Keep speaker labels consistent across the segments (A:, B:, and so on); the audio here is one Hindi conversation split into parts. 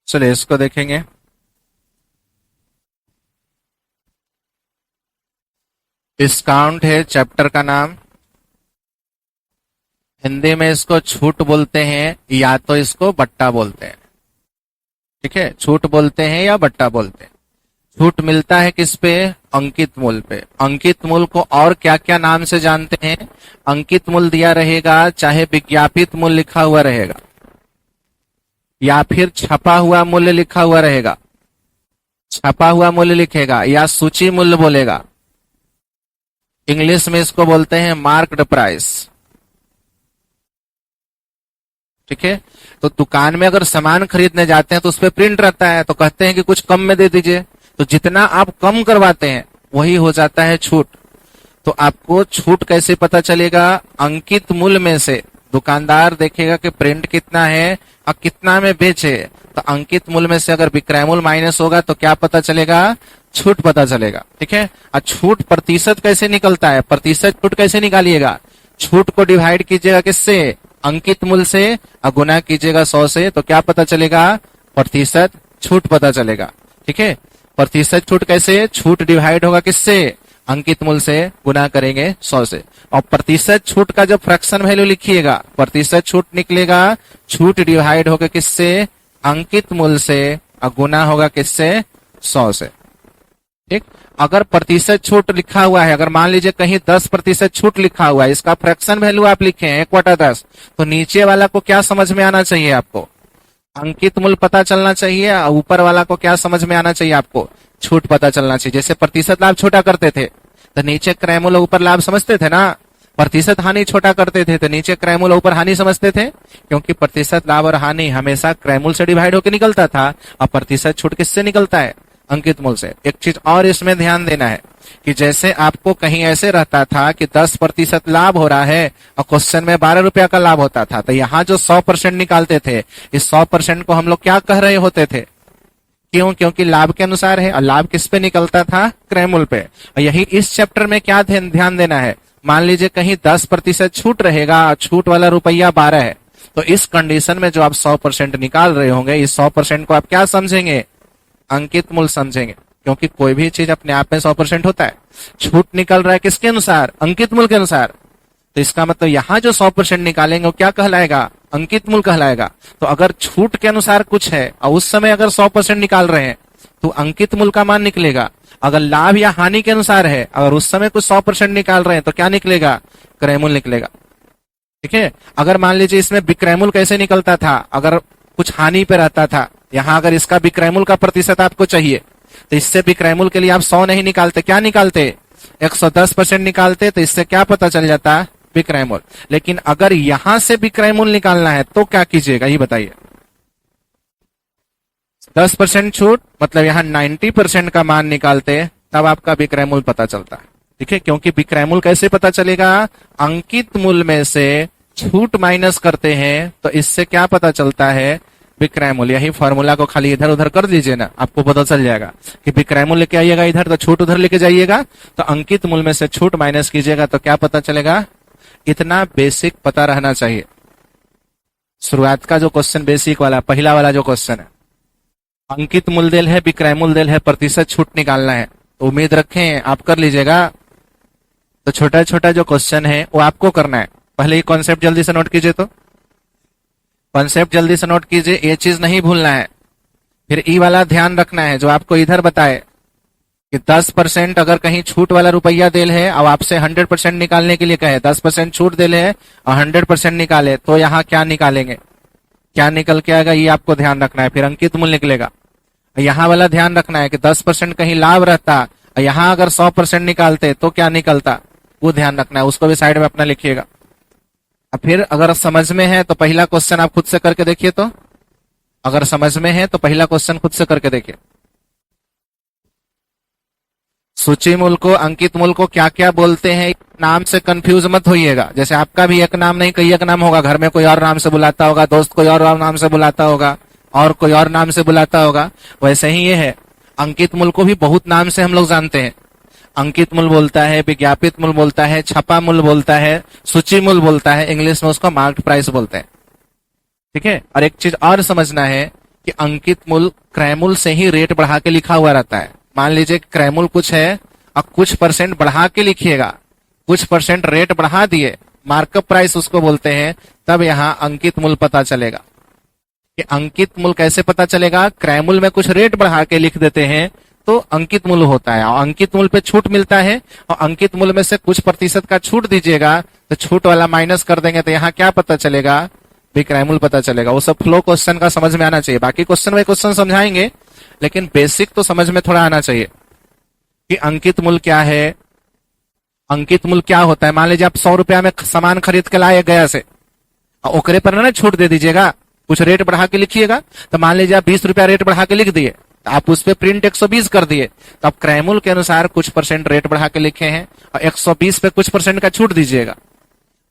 A: चलिए इसको देखेंगे। डिस्काउंट है चैप्टर का नाम। हिंदी में इसको छूट बोलते हैं या तो इसको बट्टा बोलते हैं। ठीक है, छूट बोलते हैं या बट्टा बोलते हैं। छूट मिलता है किस पे? अंकित मूल्य पे। अंकित मूल्य को और क्या क्या नाम से जानते हैं? अंकित मूल्य दिया रहेगा, चाहे विज्ञापित मूल्य लिखा हुआ रहेगा, या फिर छपा हुआ मूल्य लिखा हुआ रहेगा, छपा हुआ मूल्य लिखेगा, या सूची मूल्य बोलेगा। इंग्लिश में इसको बोलते हैं मार्क्ड प्राइस। ठीक है, तो दुकान में अगर सामान खरीदने जाते हैं तो उस पर प्रिंट रहता है, तो कहते हैं कि कुछ कम में दे दीजिए, तो जितना आप कम करवाते हैं वही हो जाता है छूट। तो आपको छूट कैसे पता चलेगा? अंकित मूल्य में से दुकानदार देखेगा कि प्रिंट कितना है और कितना में बेचे, तो अंकित मूल्य में से अगर विक्रय मूल्य माइनस होगा तो क्या पता चलेगा? छूट पता चलेगा। ठीक है, और छूट प्रतिशत कैसे निकलता है? प्रतिशत छूट कैसे निकालिएगा? छूट को डिवाइड कीजिएगा किससे? अंकित मूल्य से, और गुना कीजिएगा 100 से, तो क्या पता चलेगा? प्रतिशत छूट पता चलेगा। ठीक है, प्रतिशत छूट कैसे? छूट डिवाइड होगा किससे? अंकित मूल्य से, गुना करेंगे 100 से। और प्रतिशत छूट का जब फ्रैक्शन वैल्यू लिखिएगा, प्रतिशत छूट निकलेगा, छूट डिवाइड होगा किससे? अंकित मूल्य से, और गुना होगा किससे? 100 से। ठीक, अगर प्रतिशत छूट लिखा हुआ है, अगर मान लीजिए कहीं 10% छूट लिखा हुआ है, इसका फ्रैक्शन वैल्यू आप लिखे हैं 1/10, तो नीचे वाला को क्या समझ में आना चाहिए? आपको अंकित मूल्य पता चलना चाहिए, और ऊपर वाला को क्या समझ में आना चाहिए? आपको छूट पता चलना चाहिए। जैसे प्रतिशत लाभ छोटा करते थे तो नीचे क्रय मूल्य ऊपर लाभ समझते थे ना, प्रतिशत हानि छोटा करते थे तो नीचे क्रय मूल्य ऊपर हानि समझते थे, क्योंकि प्रतिशत लाभ और हानि हमेशा क्रय मूल्य से डिवाइड होकर निकलता था, और प्रतिशत छूट किससे निकलता है? अंकित मूल्य से। एक चीज और इसमें ध्यान देना है कि जैसे आपको कहीं ऐसे रहता था कि 10% लाभ हो रहा है और क्वेश्चन में 12 रुपया का लाभ होता था, तो यहाँ जो 100% निकालते थे, इस 100% को हम लोग क्या कह रहे होते थे? क्यों? क्योंकि लाभ के अनुसार है, और लाभ किस पे निकलता था? क्रय मूल्य पे। और यही इस चैप्टर में क्या ध्यान देना है? मान लीजिए कहीं 10% छूट रहेगा, छूट वाला रुपया 12 है, तो इस कंडीशन में जो आप 100% निकाल रहे होंगे, इस 100% को आप क्या समझेंगे? अंकित मूल्य समझेंगे, क्योंकि कोई भी चीज अपने आप में 100% होता है। छूट निकल रहा है किसके अनुसार? अंकित मूल्य के अनुसार। तो इसका मतलब यहाँ जो 100% निकालेंगे वो क्या कहलाएगा? अंकित मूल्य कहलाएगा। तो अगर छूट के अनुसार कुछ है और उस समय अगर 100% निकाल रहे हैं तो अंकित मूल्य का मान निकलेगा। अगर लाभ या हानि के अनुसार है, अगर उस समय कुछ 100% निकाल रहे हैं तो क्या निकलेगा? क्रय मूल्य निकलेगा। ठीक है, अगर मान लीजिए इसमें विक्रय मूल्य कैसे निकलता था? अगर कुछ हानि पे रहता था, यहाँ अगर इसका विक्रय मूल्य का प्रतिशत आपको चाहिए तो इससे विक्रय मूल्य के लिए आप 100 नहीं निकालते, क्या निकालते? 110% निकालते, तो इससे क्या पता चल जाता? विक्रय मूल्य। लेकिन अगर यहां से विक्रय मूल्य निकालना है तो क्या कीजिएगा, ये बताइए। 10% छूट मतलब यहाँ 90% का मान निकालते, तब आपका विक्रय मूल्य पता चलता है। ठीक है, क्योंकि विक्रय मूल्य कैसे पता चलेगा? अंकित मूल्य में से छूट माइनस करते हैं, तो इससे क्या पता चलता है? विक्रय मूल्य। यही फॉर्मूला को खाली इधर उधर कर दीजिए ना, आपको पता चल जाएगा कि विक्रय मूल्य लेके आइएगा इधर, तो छूट उधर लेके जाइएगा, तो अंकित मूल्य में से छूट माइनस कीजिएगा, तो क्या पता चलेगा? इतना बेसिक पता रहना चाहिए। शुरुआत का जो क्वेश्चन बेसिक वाला, पहला वाला जो क्वेश्चन है, अंकित मूल्य देल है, विक्रय मूल्य देल है, प्रतिशत छूट निकालना है, तो उम्मीद रखें आप कर लीजिएगा। तो छोटा छोटा जो क्वेश्चन है वो आपको करना है। पहले ये कॉन्सेप्ट जल्दी से नोट कीजिए, तो कॉन्सेप्ट जल्दी से नोट कीजिए, ये चीज नहीं भूलना है। फिर ई वाला ध्यान रखना है जो आपको इधर बताए कि 10% अगर कहीं छूट वाला रुपया देल है और आपसे 100% निकालने के लिए कहे, 10% छूट देल है और 100% निकाले, तो यहाँ क्या निकालेंगे, क्या निकल के आएगा, ये आपको ध्यान रखना है। फिर अंकित मूल्य निकलेगा। यहाँ वाला ध्यान रखना है कि 10% कहीं लाभ रहता, यहाँ अगर 100% निकालते तो क्या निकलता, वो ध्यान रखना है। उसको भी साइड में अपना लिखिएगा। फिर अगर समझ में है तो पहला क्वेश्चन आप खुद से करके देखिए, तो अगर समझ में है तो पहला क्वेश्चन खुद से करके देखिए। सूची मूल्य को, अंकित मूल्य को क्या क्या बोलते हैं, नाम से कंफ्यूज मत होइएगा। जैसे आपका भी एक नाम नहीं कई एक नाम होगा, घर में कोई और नाम से बुलाता होगा, दोस्त कोई और नाम से बुलाता होगा, और कोई और नाम से बुलाता होगा, वैसे ही ये है। अंकित मूल्य को भी बहुत नाम से हम लोग जानते हैं। अंकित मूल्य बोलता है, विज्ञापित मूल्य बोलता है, छपा मूल्य बोलता है, सूची मूल्य बोलता है, इंग्लिश में उसको मार्क्ड प्राइस बोलते हैं। ठीक है, और एक चीज और समझना है कि अंकित मूल क्रय मूल से ही रेट बढ़ा के लिखा हुआ रहता है। मान लीजिए क्रय मूल कुछ है और कुछ परसेंट बढ़ा के लिखिएगा, कुछ परसेंट रेट बढ़ा दिए, मार्कअप प्राइस उसको बोलते हैं, तब यहां अंकित मूल पता चलेगा। कि अंकित मूल कैसे पता चलेगा? क्रय मूल में कुछ रेट बढ़ा के लिख देते हैं तो अंकित मूल होता है, और अंकित मूल पे छूट मिलता है, और अंकित मूल में से कुछ प्रतिशत का छूट दीजिएगा तो छूट वाला माइनस कर देंगे, तो यहाँ क्या पता चलेगा? विक्रय मूल पता चलेगा। वो सब फ्लो क्वेश्चन का समझ में आना चाहिए, बाकी क्वेश्चन बाई क्वेश्चन समझाएंगे, लेकिन बेसिक तो समझ में थोड़ा आना चाहिए कि अंकित मूल क्या है। अंकित मूल क्या होता है? मान लीजिए आप 100 रुपया में सामान खरीद के लाए गया से, और ओकरे पर ना छूट दे दीजिएगा, कुछ रेट बढ़ा के लिखिएगा। तो मान लीजिए आप 20 रुपया रेट बढ़ा के लिख दिए, तो आप उस पर प्रिंट 120 कर दिए, तो आप क्रय मूल के अनुसार कुछ परसेंट रेट बढ़ा के लिखे हैं, और 120 पे कुछ परसेंट का छूट दीजिएगा।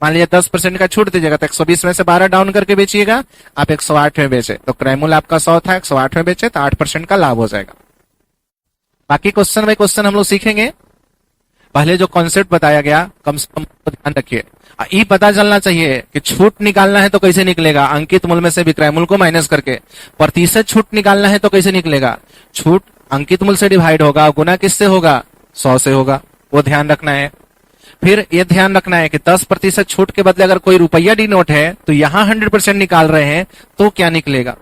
A: मान लीजिए 10% का छूट दीजिएगा, तो 120 में से 12 डाउन करके बेचिएगा, आप 108 में बेचे, तो क्रय मूल आपका 100 था, 108 में बेचे, तो 8% का लाभ हो जाएगा। बाकी क्वेश्चन बाई क्वेश्चन हम लोग सीखेंगे। पहले जो कॉन्सेप्ट बताया गया कम से कम ध्यान रखिए। ये पता चलना चाहिए कि छूट निकालना है तो कैसे निकलेगा? अंकित मूल में से विक्रय मूल को माइनस करके। प्रतिशत छूट निकालना है तो कैसे निकलेगा? छूट अंकित मूल से डिवाइड होगा, गुना किससे होगा? 100 से होगा, वो ध्यान रखना है। फिर ये ध्यान रखना है कि 10% छूट के बदले अगर कोई रुपया डिनोट है तो यहां 100% निकाल रहे हैं तो क्या निकलेगा?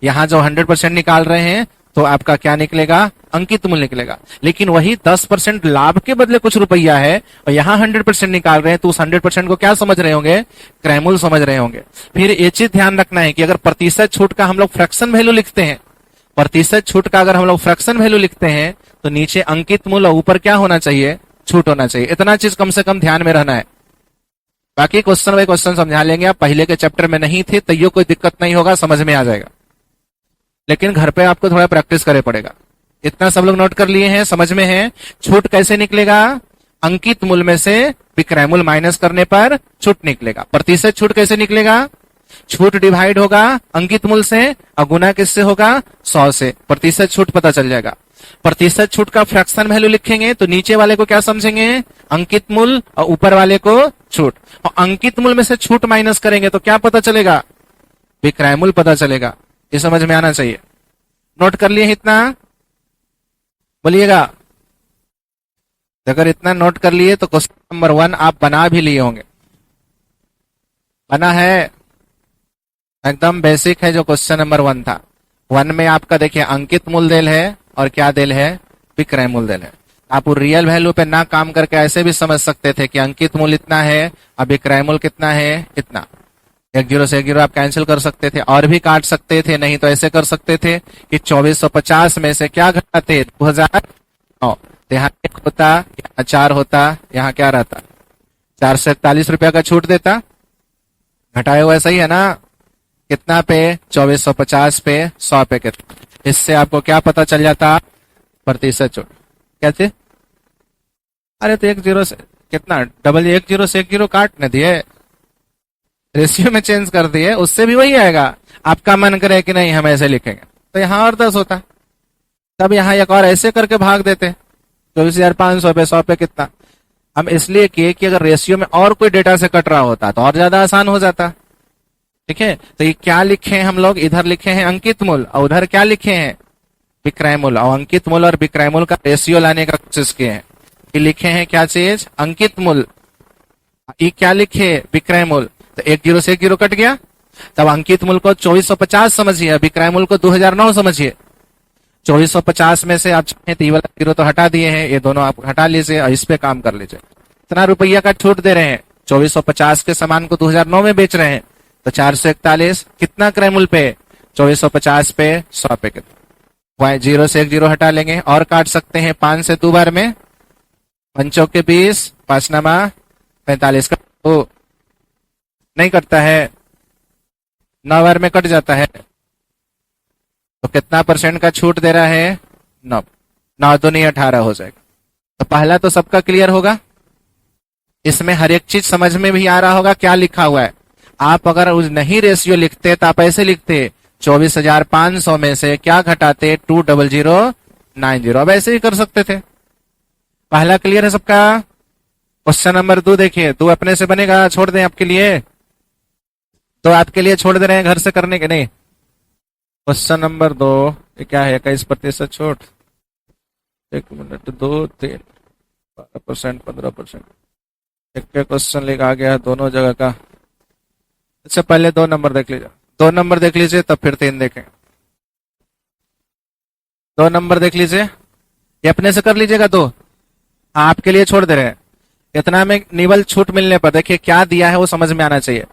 A: यहां जो 100% निकाल रहे हैं तो आपका क्या निकलेगा? अंकित मूल निकलेगा। लेकिन वही 10% लाभ के बदले कुछ रुपया है और यहां 100% निकाल रहे हैं, तो उस 100% को क्या समझ रहे होंगे? क्रय मूल समझ रहे होंगे। फिर ये चीज ध्यान रखना है कि अगर प्रतिशत छूट का हम लोग फ्रैक्शन वैल्यू लिखते हैं, प्रतिशत छूट का अगर हम लोग फ्रैक्शन वैल्यू लिखते हैं तो नीचे अंकित मूल और ऊपर क्या होना चाहिए? छूट होना चाहिए। इतना चीज कम से कम ध्यान में रहना है। बाकी क्वेश्चन बाई क्वेश्चन समझा लेंगे। आप पहले के चैप्टर में नहीं थे तो ये कोई दिक्कत नहीं होगा, समझ में आ जाएगा, लेकिन घर पे आपको थोड़ा प्रैक्टिस करे पड़ेगा। इतना सब लोग नोट कर लिए हैं, समझ में है? छूट कैसे निकलेगा? अंकित मूल में से विक्रय मूल माइनस करने पर छूट निकलेगा। प्रतिशत छूट कैसे निकलेगा? छूट डिवाइड होगा अंकित मूल से और गुना किससे होगा? 100 से। प्रतिशत छूट पता चल जाएगा। प्रतिशत छूट का फ्रैक्शन वैल्यू लिखेंगे तो नीचे वाले को क्या समझेंगे? अंकित मूल, और ऊपर वाले को छूट। और अंकित मूल में से छूट माइनस करेंगे तो क्या पता चलेगा? विक्रय मूल पता चलेगा। ये समझ में आना चाहिए। नोट कर लिए इतना? बोलिएगा। अगर इतना नोट कर लिए तो क्वेश्चन नंबर 1 आप बना भी लिए होंगे। बना है? एकदम बेसिक है जो क्वेश्चन नंबर 1 था। 1 में आपका देखिए अंकित मूल देल है और क्या देल है? विक्रय मूल देल है। आप रियल वैल्यू पे ना काम करके ऐसे भी समझ सकते थे कि अंकित मूल इतना है और विक्रय मूल कितना है? इतना। 10 से 10 आप कैंसिल कर सकते थे और भी काट सकते थे, नहीं तो ऐसे कर सकते थे कि 2450 में से क्या घटाते? 2009। तो यहाँ 1 होता, यहाँ 4 होता, यहाँ क्या रहता? 441 रुपया का छूट देता। घटाए हुआ सही है ना? कितना पे? 2450 पे 100 पे कितना? इससे आपको क्या पता चल जाता? प्रतिशत छूट। क्या चीज? अरे तो 10 से कितना? डबल 10 से 10 काट न दिए, रेशियो में चेंज कर दिए, उससे भी वही आएगा। आपका मन करे कि नहीं हम ऐसे लिखेंगे तो यहाँ और 10 होता, तब यहाँ एक और ऐसे करके भाग देते। 24,500 पे 100 पे कितना? हम इसलिए किए कि अगर रेशियो में और कोई डेटा से कट रहा होता तो और ज्यादा आसान हो जाता। ठीक है, तो ये क्या लिखे हैं हम लोग? इधर लिखे हैं अंकित मूल और उधर क्या लिखे हैं? विक्रय मूल। और अंकित मूल और विक्रय मूल का रेशियो लाने का कोशिश किए हैं। ये लिखे हैं क्या चीज? अंकित मूल। ये क्या लिखे? विक्रय मूल। तो 10 से 10 कट गया, तब अंकित मूल को 2450 समझिए, विक्रय मूल को 2009 समझिए। 2450 में से आप चाहें तो ये वाला 0 तो हटा दिए हैं, ये दोनों आप हटा लीजिए और इस पे काम कर लीजिए। इतना रुपया का छूट दे रहे हैं, 2450 के सामान को 2009 में बेच रहे हैं, तो 441 कितना क्रय मूल पे? 2450 पे 100 पे कितना? 0 से 10 हटा लेंगे और काट सकते हैं 5 से 2 बार में। 5 के 20, 5 नमा 45 का नहीं कटता है, 9 बार में कट जाता है। तो कितना परसेंट का छूट दे रहा है? 9। 9 तो नहीं 18 हो जाएगा। तो पहला तो सबका क्लियर होगा। इसमें हर एक चीज समझ में भी आ रहा होगा क्या लिखा हुआ है। आप अगर उस नहीं रेशियो लिखते तो आप ऐसे लिखते 24,500 में से क्या घटाते? 20090। अब ऐसे ही कर सकते थे। पहला क्लियर है सबका? क्वेश्चन नंबर 2 देखिए। 2 अपने से बनेगा, छोड़ दें आपके लिए? तो आपके लिए छोड़ दे रहे हैं घर से करने के? नहीं, क्वेश्चन नंबर 2, ये क्या है? 21% छूट। 1 मिनट, 2, 3, 12%, 15%। एक क्वेश्चन लिखा गया है दोनों जगह का। अच्छा, पहले 2 नंबर देख लीजिए, 2 नंबर देख लीजिए, तब फिर 3 देखें। 2 नंबर देख लीजिए, ये अपने से कर लीजिएगा। 2 आपके लिए छोड़ दे रहे हैं। इतना में निवल छूट मिलने पर देखिए क्या दिया है वो समझ में आना चाहिए।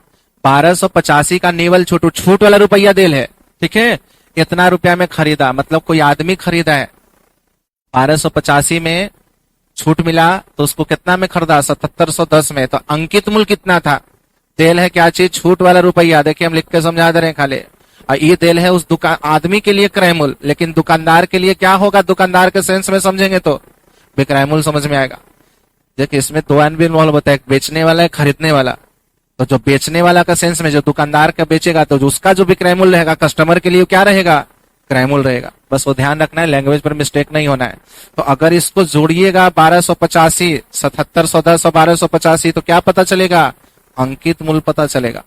A: 1285 का निवल छूट, छूट वाला रुपया देल है, ठीक है। इतना रुपया में खरीदा, मतलब कोई आदमी खरीदा है। 1285 में छूट मिला तो उसको कितना में खरीदा? 7710 में। तो अंकित मूल्य कितना था? देल है क्या चीज? छूट वाला रुपया। देखिए हम लिख के समझा दे रहे हैं खाली। और ये देल है उस दुकान आदमी के लिए क्रय मूल्य, लेकिन दुकानदार के लिए क्या होगा? दुकानदार के सेंस में समझेंगे तो विक्रय मूल्य समझ में आएगा। देखिए इसमें 2 आदमी इन्वॉल्व होता है, एक बेचने वाला है, खरीदने वाला। तो जो बेचने वाला का सेंस में जो दुकानदार का बेचेगा तो उसका जो विक्रय मूल्य रहेगा कस्टमर के लिए क्या रहेगा? क्रय मूल्य रहेगा। बस वो ध्यान रखना है, लैंग्वेज पर मिस्टेक नहीं होना है। तो अगर इसको जोड़िएगा 1285, 7710 और 1285 तो क्या पता चलेगा? अंकित मूल्य पता चलेगा।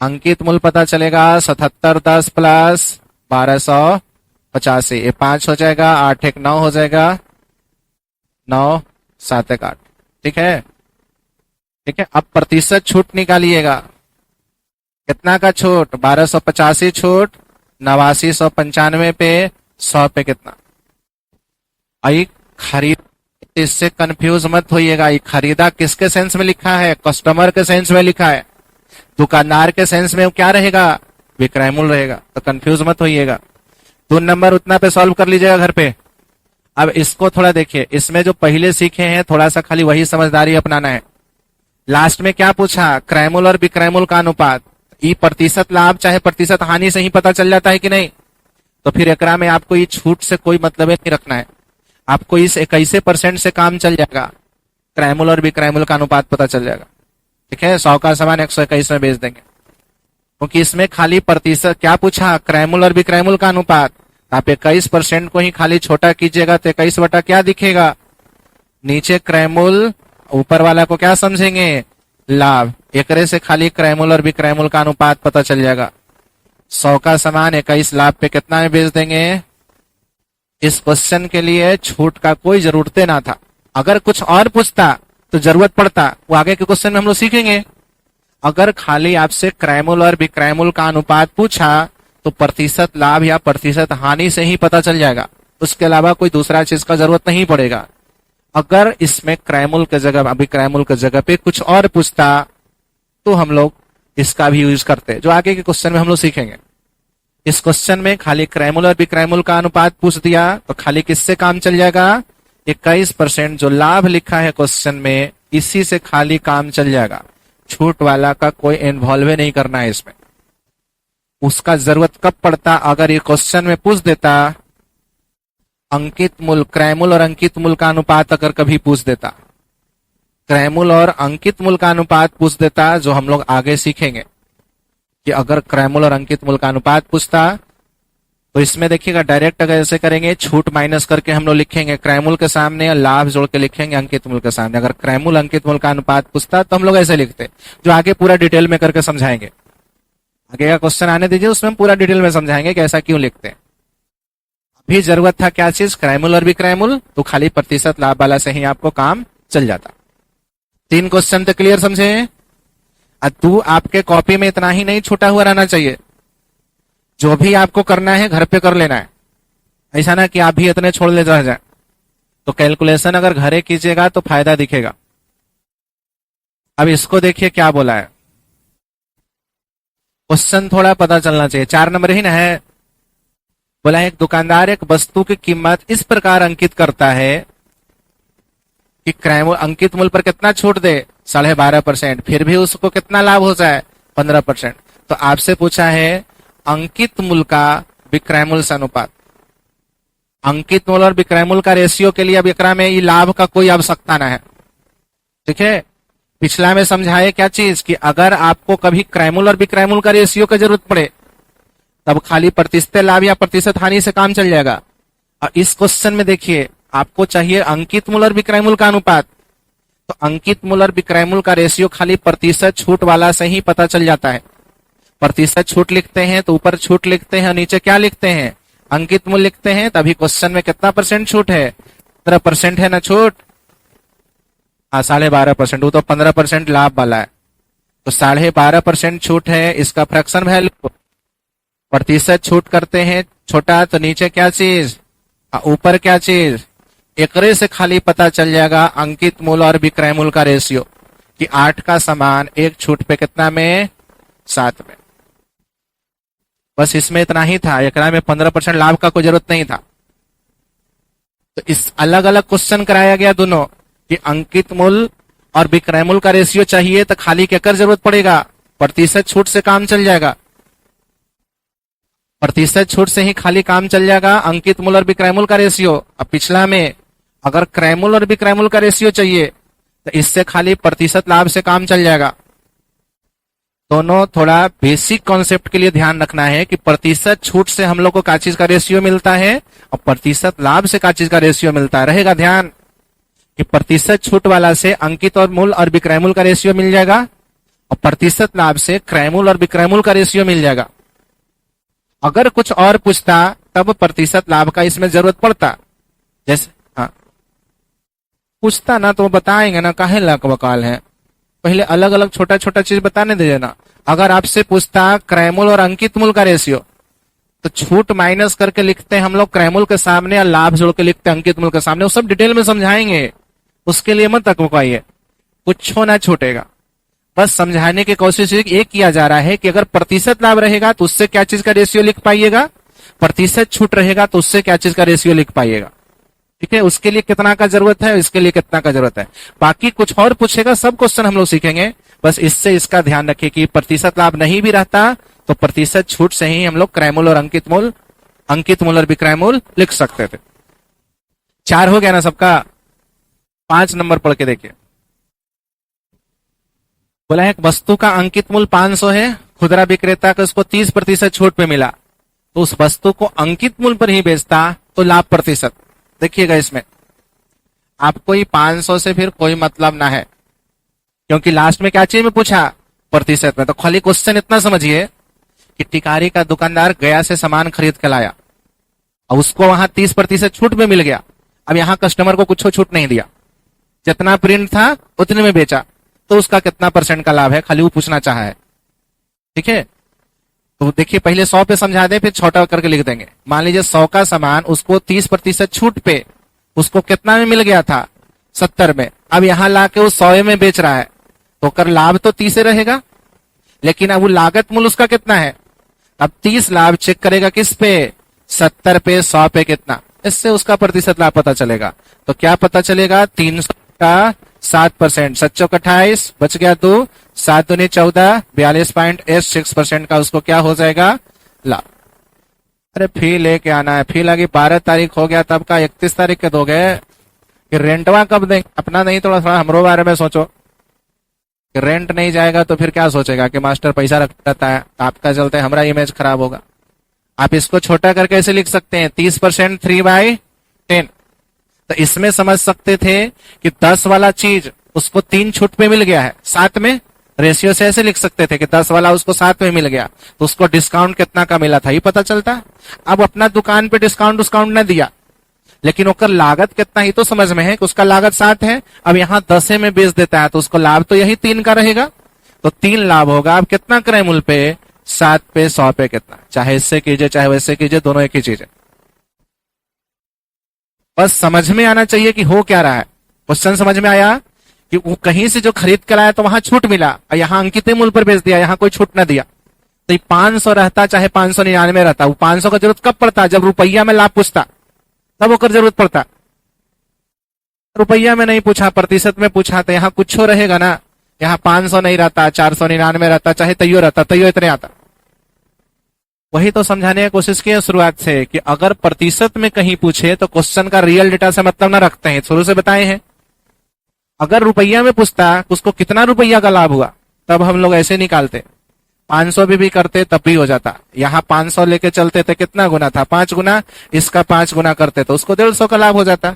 A: अंकित मूल्य पता चलेगा 7710 प्लस 1285, ये 5 हो जाएगा, 8 1 9 हो जाएगा, 9 7 1 8। ठीक है, ठीक है। अब प्रतिशत छूट निकालिएगा। कितना का छूट? 1285 छूट 8995 पे, 100 पे कितना? आई खरीद, इससे कंफ्यूज मत होइएगा। ये खरीदा किसके सेंस में लिखा है? कस्टमर के सेंस में लिखा है। दुकानदार के सेंस में क्या रहेगा? विक्रय मूल्य रहेगा। तो कंफ्यूज मत होइएगा। 2 नंबर उतना पे सॉल्व कर लीजिएगा घर पे। अब इसको थोड़ा देखिए, इसमें जो पहले सीखे हैं थोड़ा सा खाली वही समझदारी अपनाना है। लास्ट में क्या पूछा? क्रय मूल्य और विक्रय मूल्य का अनुपात। ये प्रतिशत लाभ चाहे प्रतिशत हानि से ही पता चल जाता है कि नहीं? तो फिर एकरा में आपको ये छूट से कोई मतलब नहीं रखना है। आपको इस 21% से काम चल जाएगा, क्रय मूल्य और विक्रय मूल्य का अनुपात पता चल जाएगा। ठीक है, 100 का सामान 121 में बेच देंगे, क्योंकि इसमें खाली प्रतिशत क्या पूछा? क्रय मूल्य और विक्रय मूल्य का अनुपात। आप 21% को ही खाली छोटा कीजिएगा तो 21 बटा क्या दिखेगा? नीचे क्रय मूल्य, ऊपर वाला को क्या समझेंगे? लाभ। एकरे से खाली क्रय मूल्य और विक्रय मूल्य का अनुपात पता चल जाएगा। 100 का सामान 21 लाभ पे कितना में बेच देंगे? इस क्वेश्चन के लिए छूट का कोई जरूरत ना था। अगर कुछ और पूछता तो जरूरत पड़ता, वो आगे के क्वेश्चन में हम लोग सीखेंगे। अगर खाली आपसे क्रय मूल्य और विक्रय मूल्य का अनुपात पूछा तो प्रतिशत लाभ या प्रतिशत हानि से ही पता चल जाएगा, उसके अलावा कोई दूसरा चीज का जरूरत नहीं पड़ेगा। अगर इसमें क्रय मूल्य की जगह, विक्रय मूल्य की जगह पे कुछ और पूछता तो हम लोग इसका भी यूज करते, जो आगे के क्वेश्चन में हम लोग सीखेंगे। इस क्वेश्चन में खाली क्रय मूल्य और विक्रय मूल्य का अनुपात पूछ दिया तो खाली किससे काम चल जाएगा? 21% जो लाभ लिखा है क्वेश्चन में, इसी से खाली काम चल जाएगा। छूट वाला का कोई इन्वॉल्व नहीं करना है इसमें। उसका जरूरत कब पड़ता? अगर ये क्वेश्चन में पूछ देता अंकित मूल्य, क्रय मूल्य और अंकित मूल्य का अनुपात अगर कभी पूछ देता, क्रय मूल्य और अंकित मूल्य का अनुपात पूछ देता, जो हम लोग आगे सीखेंगे कि अगर क्रय मूल्य और अंकित मूल्य का अनुपात पूछता तो इसमें देखिएगा डायरेक्ट अगर ऐसे करेंगे, छूट माइनस करके हम लोग लिखेंगे क्रय मूल्य के सामने और लाभ जोड़ के लिखेंगे अंकित मूल्य के सामने। अगर क्रय मूल्य अंकित मूल्य का अनुपात पूछता तो हम लोग ऐसे लिखते, जो आगे पूरा डिटेल में करके समझाएंगे। आगे का क्वेश्चन आने दीजिए, उसमें पूरा डिटेल में समझाएंगे कि ऐसा क्यों लिखते हैं। अभी जरूरत था क्या चीज? क्रय मूल्य और विक्रय मूल्य, तो खाली प्रतिशत लाभ वाला से ही आपको काम चल जाता। 3 क्वेश्चन तो क्लियर समझे? तू आपके कॉपी में इतना ही नहीं छूटा हुआ रहना चाहिए, जो भी आपको करना है घर पे कर लेना है। ऐसा ना कि आप भी इतने छोड़ ले रह जाए। तो कैलकुलेशन अगर घरे कीजिएगा तो फायदा दिखेगा। अब इसको देखिए क्या बोला है, क्वेश्चन थोड़ा पता चलना चाहिए। 4 नंबर ही ना है। बोला है एक दुकानदार एक वस्तु की कीमत इस प्रकार अंकित करता है कि क्रय मूल्य अंकित मूल्य पर कितना छूट दे? 12.5%। फिर भी उसको कितना लाभ हो जाए? 15%। तो आपसे पूछा है अंकित मूल्य का विक्रय मूल्य से अनुपात। अंकित मूल्य और विक्रय मूल्य का रेशियो के लिए अब एकरा में ये लाभ का कोई आवश्यकता ना है। ठीक है, पिछला में समझाए क्या चीज कि अगर आपको कभी क्रय मूल्य और विक्रय मूल्य का रेशियो की जरूरत पड़े तब खाली प्रतिशत लाभ या प्रतिशत हानि से काम चल जाएगा। और इस क्वेश्चन में देखिए आपको चाहिए अंकित मूल्य और विक्रय मूल्य का अनुपात। तो अंकित मूल्य और विक्रय मूल्य का रेशियो खाली प्रतिशत छूट वाला से ही पता चल जाता है। प्रतिशत छूट लिखते हैं तो ऊपर छूट लिखते हैं और नीचे क्या लिखते हैं, अंकित मूल्य लिखते हैं। तभी क्वेश्चन में कितना परसेंट छूट है, 15% है ना छूट। हाँ 12.5%, वो तो 15% लाभ वाला है, तो 12.5% छूट है। इसका फ्रैक्शन वैल्यू प्रतिशत छूट करते हैं छोटा, तो नीचे क्या चीज, ऊपर क्या चीज, एकरे से खाली पता चल जाएगा अंकित मूल्य और विक्रय मूल्य का रेशियो कि 8 का समान 1 छूट पे कितना में, 7 में। बस इसमें इतना ही था, एकरा में 15% लाभ का कोई जरूरत नहीं था। तो इस अलग अलग क्वेश्चन कराया गया दोनों कि अंकित मूल्य और विक्रय मूल्य का रेशियो चाहिए, तो खाली क्या कर जरूरत पड़ेगा, प्रतिशत छूट से काम चल जाएगा। प्रतिशत छूट से ही खाली काम चल जाएगा, अंकित मूल्य और विक्रय मूल्य का रेशियो। अब पिछला में अगर क्रय मूल्य और विक्रय मूल्य का रेशियो चाहिए तो इससे खाली प्रतिशत लाभ से काम चल जाएगा। दोनों थोड़ा बेसिक कॉन्सेप्ट के लिए ध्यान रखना है कि प्रतिशत छूट से हम लोग को क्या चीज का रेशियो मिलता है और प्रतिशत लाभ से क्या चीज का रेशियो मिलता है। रहेगा ध्यान कि प्रतिशत छूट वाला से अंकित और मूल्य और विक्रय मूल्य का रेशियो मिल जाएगा और प्रतिशत लाभ से क्रय मूल्य और विक्रय मूल्य का रेशियो मिल जाएगा। अगर कुछ और पूछता तब प्रतिशत लाभ का इसमें जरूरत पड़ता, जैसे हाँ पूछता ना तो बताएंगे ना, काहे लाख वकाल है, पहले अलग अलग छोटा छोटा चीज बताने दीजिए ना। अगर आपसे पूछता क्रय मूल्य और अंकित मूल्य का रेशियो, तो छूट माइनस करके लिखते हैं हम लोग क्रय मूल्य के सामने, या लाभ जोड़ के लिखते हैं अंकित मूल्य के सामने। वो सब डिटेल में समझाएंगे, उसके लिए मत तकवाइए, कुछ ना छूटेगा। बस समझाने की कोशिश ये किया जा रहा है कि अगर प्रतिशत लाभ रहेगा तो उससे क्या चीज का रेशियो लिख पाइएगा, प्रतिशत छूट रहेगा तो उससे क्या चीज का रेशियो लिख पाइएगा। ठीक है, उसके लिए कितना का जरूरत है, इसके लिए कितना का जरूरत है। बाकी कुछ और पूछेगा, सब क्वेश्चन हम लोग सीखेंगे। बस इससे इसका ध्यान रखिए कि प्रतिशत लाभ नहीं भी रहता तो प्रतिशत छूट से ही हम लोग क्रय मूल्य और अंकित मूल्य और विक्रय मूल्य लिख सकते थे। 4 हो गया ना सबका। 5 नंबर पढ़ के देखिए। बोला है वस्तु का अंकित मूल्य 500 है, खुदरा विक्रेता को उसको 30% छूट पे मिला, तो उस वस्तु को अंकित मूल्य पर ही बेचता तो लाभ प्रतिशत। देखिएगा इसमें आपको ही 500 से फिर कोई मतलब ना है, क्योंकि लास्ट में क्या चीज में पूछा, प्रतिशत में। तो खाली क्वेश्चन इतना समझिए कि टिकारी का दुकानदार गया से सामान खरीद के लाया और उसको वहां 30% छूट में मिल गया। अब यहाँ कस्टमर को कुछ छूट नहीं दिया, जितना प्रिंट था उतने में बेचा, तो उसका कितना % का लाभ है, खाली वो पूछना चाहा है। ठीक है, तो देखिए पहले 100 पे समझा दे, फिर छोटा करके लिख देंगे। मान लीजिए 100 का सामान उसको 30% छूट पे उसको कितना में मिल गया था, 70 में। अब यहां लाके वो 100 में बेच रहा है, तो कर लाभ तो 30 रहेगा, लेकिन अब वो लागत मूल्य उसका कितना है। अब 30 लाभ चेक करेगा किस पे, 70 पे, 100 पे कितना, इससे उसका प्रतिशत लाभ पता चलेगा। तो क्या पता चलेगा, 300 का 7%, 7 28 बच गया 2, 7 दूनी 14, 42.86% का उसको क्या हो जाएगा, लाभ। अरे फी लेके आना है, फी लगी 12 तारीख हो गया, तब का 31 तारीख के दोगे कि रेंटवा कब देंगे। अपना नहीं, थोड़ा हमरो बारे में सोचो कि रेंट नहीं जाएगा तो फिर क्या सोचेगा कि मास्टर पैसा रखता है, आपका चलते हमारा इमेज खराब होगा। आप इसको छोटा करके ऐसे लिख सकते हैं 30% 3/10। तो इसमें समझ सकते थे कि 10 वाला चीज उसको 3 छूट पे मिल गया है, 7 में रेशियो से ऐसे लिख सकते थे कि 10 वाला उसको 7 में मिल गया, तो उसको डिस्काउंट कितना का मिला था ये पता चलता। अब अपना दुकान पे डिस्काउंट न दिया, लेकिन उसका लागत कितना ही तो समझ में है कि उसका लागत 7 है। अब यहाँ 10 में बेच देता है तो उसको लाभ तो यही 3 का रहेगा, तो 3 लाभ होगा। अब कितना क्रय मूल्य पे, 7 पे, 100 पे कितना, चाहे इससे कीजिए चाहे वैसे कीजिए, दोनों एक ही चीज है। बस समझ में आना चाहिए कि हो क्या रहा है। क्वेश्चन समझ में आया कि वो कहीं से जो खरीद कर आया तो वहां छूट मिला और यहाँ अंकित मूल्य पर बेच दिया, यहाँ कोई छूट ना दिया। तो ये 500 रहता चाहे 599 रहता, वो 500 का जरूरत कब पड़ता, जब रुपया में लाभ पूछता तब वो कर जरूरत पड़ता। रुपया में नहीं पूछा, प्रतिशत में पूछा, तो यहाँ कुछ रहेगा ना, यहाँ 500 नहीं रहता, 499 रहता, चाहे तैयो रहता, तैयो इतने आता। वही तो समझाने की कोशिश की शुरुआत से कि अगर प्रतिशत में कहीं पूछे तो क्वेश्चन का रियल डेटा से मतलब ना रखते हैं, शुरू से बताए हैं। अगर रुपया में पूछता उसको कितना रुपया का लाभ हुआ, तब हम लोग ऐसे निकालते, 500 भी करते तब भी हो जाता। यहाँ 500 लेके चलते थे, कितना गुना था, 5 गुना, इसका 5 गुना करते तो उसको 150 का लाभ हो जाता।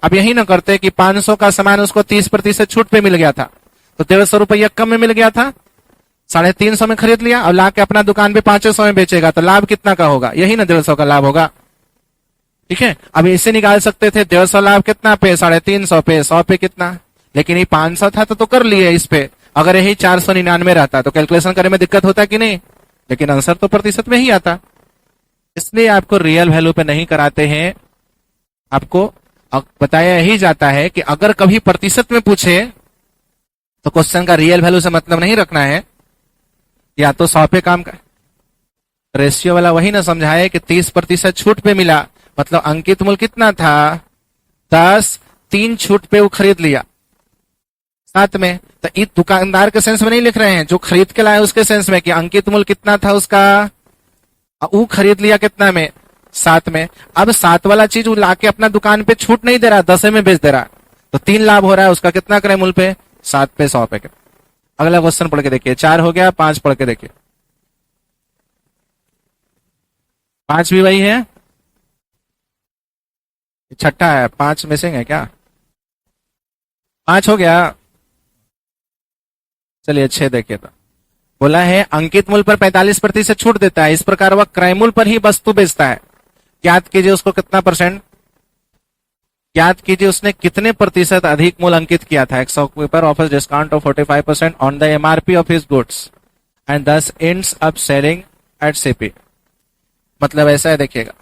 A: अब यही ना करते कि 500 का सामान उसको 30% छूट पे मिल गया था, तो 150 रुपया कम में मिल गया था, 350 में खरीद लिया और ला के अपना दुकान पे 500 में बेचेगा तो लाभ कितना का होगा? यही ना 150 का लाभ होगा। ठीक है, अब इसे निकाल सकते थे 150 लाभ कितना पे? 350 पे, 100 पे कितना? लेकिन ये 500 था तो कर लिए इस पे। अगर यही 499 रहता तो कैलकुलेशन करने में दिक्कत होता कि नहीं? लेकिन आंसर तो प्रतिशत में ही आता। इसलिए आपको रियल वैल्यू पे नहीं कराते हैं, आपको बताया यही जाता है कि अगर कभी प्रतिशत में पूछे तो क्वेश्चन का रियल वैल्यू से मतलब नहीं रखना है, या तो 100 पे काम कर। रेशियो वाला वही ना समझाए कि 30% छूट पे मिला, मतलब अंकित मूल्य कितना था? 10, 3 छूट पे वो खरीद लिया साथ में। तो इस दुकानदार के सेंस में नहीं लिख रहे हैं, जो खरीद के लाए उसके सेंस में कि अंकित मूल्य कितना था उसका, वो खरीद लिया कितना में? 7 में। अब 7 वाला चीज वो लाके अपना दुकान पे छूट नहीं दे रहा, 10 में बेच दे रहा, तो 3 लाभ हो रहा है उसका। कितना क्रय मूल्य पे? 7 पे 100 पे। अगला क्वेश्चन पढ़ के देखिए, 4 हो गया, 5 पढ़ के देखिए। 5 भी वही है, छठा है, 5 मिसिंग है क्या? 5 हो गया। चलिए 6 देखिए। तो बोला है अंकित मूल्य पर 45% छूट देता है, इस प्रकार वह क्रय मूल्य पर ही वस्तु बेचता है। ज्ञात कीजिए उसको कितना %, ज्ञात कीजिए उसने कितने प्रतिशत अधिक मूल्य अंकित किया था। एक्सॉक्यूपर offers discount of 45% on the MRP of his goods and thus ends up selling at CP. मतलब ऐसा है, देखिएगा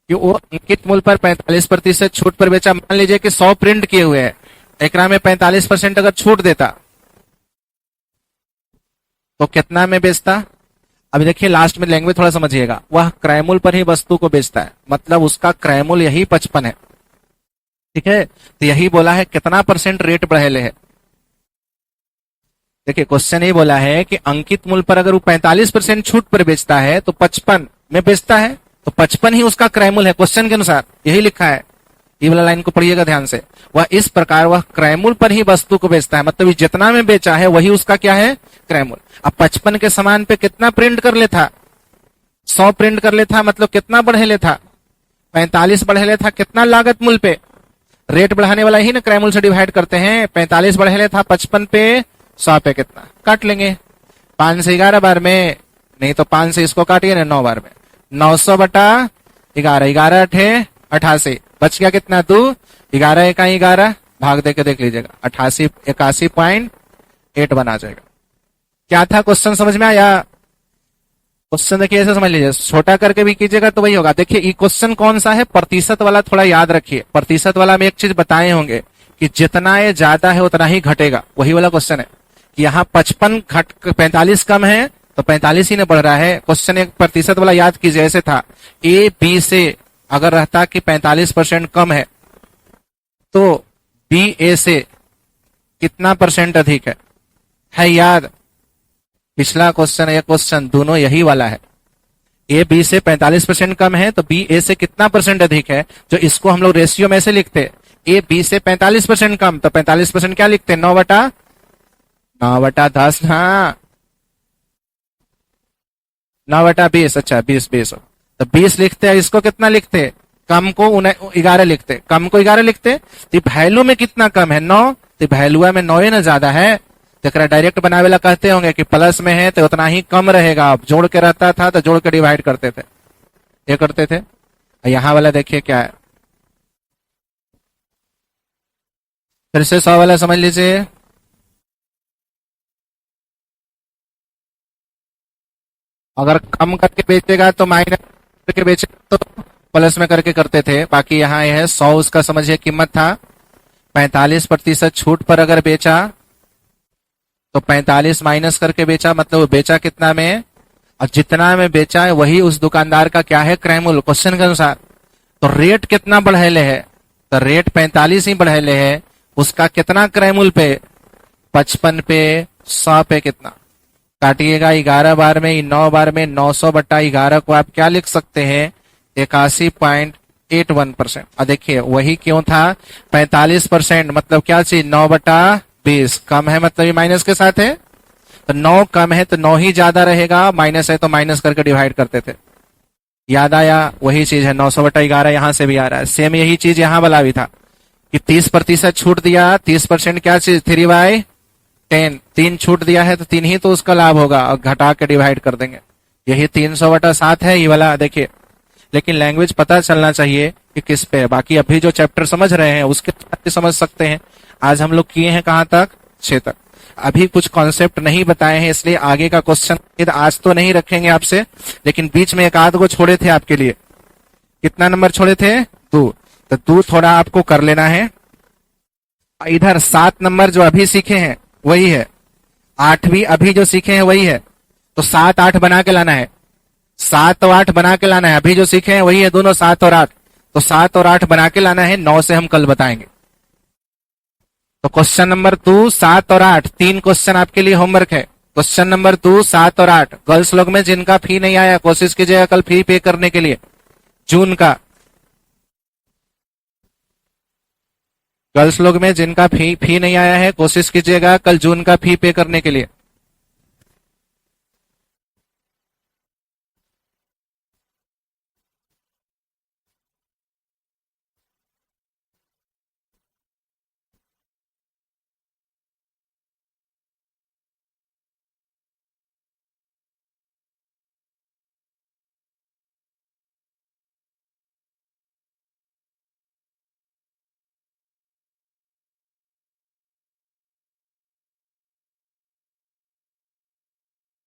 A: कि वो अंकित मूल्य पर 45% छूट पर बेचा। मान लीजिए कि 100 प्रिंट किए हुए हैं, एकरा में 45% अगर छूट देता तो कितना में बेचता? अभी देखिए लास्ट में लैंग्वेज थोड़ा समझिएगा, वह क्रय मूल्य पर ही वस्तु को बेचता है, मतलब उसका क्रय मूल्य यही 55 है। ठीक है, तो यही बोला है कितना % रेट बढ़ेले है। देखिए क्वेश्चन ही बोला है कि अंकित मूल्य पर अगर वो 45% छूट पर बेचता है तो 55 में बेचता है, तो 55 ही उसका क्रय मूल्य है। क्वेश्चन के अनुसार यही लिखा है, ये वाला लाइन को पढ़िएगा ध्यान से। वह इस प्रकार वह क्रय मूल्य पर ही वस्तु को बेचता है, मतलब जितना में बेचा है वही उसका क्या है? क्रय मूल्य। अब 55 के समान पे कितना प्रिंट कर लेता? 100 प्रिंट कर लेता, मतलब कितना बढ़े लेता? 45 बढ़े लेता, कितना लागत मूल्य पे? रेट बढ़ाने वाला ही ना क्रय मूल्य से डिवाइड करते हैं। 45 बढ़े लेता 55 पे, 100 पे कितना काट लेंगे? 5 से 11 बार में, नहीं तो 5 से इसको काटिए ना 9 बार में। 900 बटा 11, 11 8 88, बच गया कितना? 2, 11 1 11, भाग दे के देख लीजिएगा, 88 81.8 बना जाएगा। क्या था क्वेश्चन, समझ में आया? क्वेश्चन देखिए ऐसे समझ लीजिए, छोटा करके भी कीजिएगा तो वही होगा। देखिए ये क्वेश्चन कौन सा है? प्रतिशत वाला, थोड़ा याद रखिए। प्रतिशत वाला में एक चीज बताए होंगे कि जितना ये ज्यादा है उतना ही घटेगा, वही वाला क्वेश्चन है कि यहाँ 55 घट 45 कम है तो 45 ही नहीं बढ़ रहा है। क्वेश्चन एक प्रतिशत वाला याद कीजिए, ऐसे था ए बी से अगर रहता कि 45% कम है तो बी ए से कितना % अधिक है याद? पिछला क्वेश्चन ये क्वेश्चन दोनों यही वाला है। ए बी से 45% कम है तो बी ए से कितना % अधिक है, जो इसको हम लोग रेशियो में से लिखते। ए बी से 45% कम तो 45% क्या लिखते? 9/10। हाँ 9/20, अच्छा 20 तो 20 लिखते हैं। इसको कितना लिखते? कम को 11 लिखते, कम को 11 लिखते। तो वैल्यू में कितना कम है? 9, तो वैल्यू में 9 ना ज्यादा है, तो डायरेक्ट बनावे वाला कहते होंगे कि प्लस में है तो उतना ही कम रहेगा। अब जोड़ के रहता था तो जोड़ के डिवाइड करते थे, ये करते थे। यहां वाला देखिए क्या है, फिर से 100 वाला समझ लीजिए। अगर कम करके बेचेगा तो माइनस करके बेचेगा तो प्लस में करके करते थे। बाकी यहाँ यह है 100 उसका समझिए कीमत था। 45% छूट पर अगर बेचा तो 45 माइनस करके बेचा, मतलब वो बेचा कितना में, और जितना में बेचा है वही उस दुकानदार का क्या है? क्रय मूल्य। क्वेश्चन के अनुसार तो रेट कितना बढ़ेले है? तो रेट 45 ही बढ़ेले है, उसका कितना क्रय मूल्य पे? 55 पे, 100 पे कितना? काटिएगा 11 बार में, 9 बार में। 900/11 को आप क्या लिख सकते हैं? 81.81%। और देखिए वही क्यों था? 45% मतलब क्या चीज? 9/20 कम है, मतलब ये माइनस के साथ है, तो 9 कम है तो 9 ही ज्यादा रहेगा, माइनस है तो माइनस करके डिवाइड करते थे। याद आया? वही चीज है 900/11, यहां से भी आ रहा है। सेम यही चीज यहां वाला भी था कि 30% छूट दिया। 30% क्या चीज? 3/20 10, 3 छूट दिया है तो 3 ही तो उसका लाभ होगा, और घटा के डिवाइड कर देंगे। यही 300/7 है ये वाला, देखिए। लेकिन लैंग्वेज पता चलना चाहिए कि किस पे है। बाकी अभी जो चैप्टर समझ रहे हैं उसके साथ भी समझ सकते हैं। आज हम लोग किए हैं कहां तक? 6 तक। अभी कुछ कॉन्सेप्ट नहीं बताए हैं, इसलिए आगे का क्वेश्चन आज तो नहीं रखेंगे आपसे, लेकिन बीच में एक आध को छोड़े थे आपके लिए। कितना नंबर छोड़े थे? 2। तो 2 थोड़ा आपको कर लेना है। इधर 7 नंबर जो अभी सीखे हैं वही है, 8 भी अभी जो सीखे हैं वही है। तो 7 8 बना के लाना है, 7 और 8 बना के लाना है। अभी जो सीखे हैं वही है दोनों, 7 और 8। तो 7 और 8 बना के लाना है, 9 से हम कल बताएंगे। तो क्वेश्चन नंबर 2 7 और 8, 3 क्वेश्चन आपके लिए होमवर्क है। क्वेश्चन नंबर 2 7 और 8। गर्ल्स लोग में जिनका फी नहीं आया कोशिश कीजिएगा कल फी पे करने के लिए, जून का। गर्ल्स लोग में जिनका फी नहीं आया है कोशिश कीजिएगा कल जून का फी पे करने के लिए।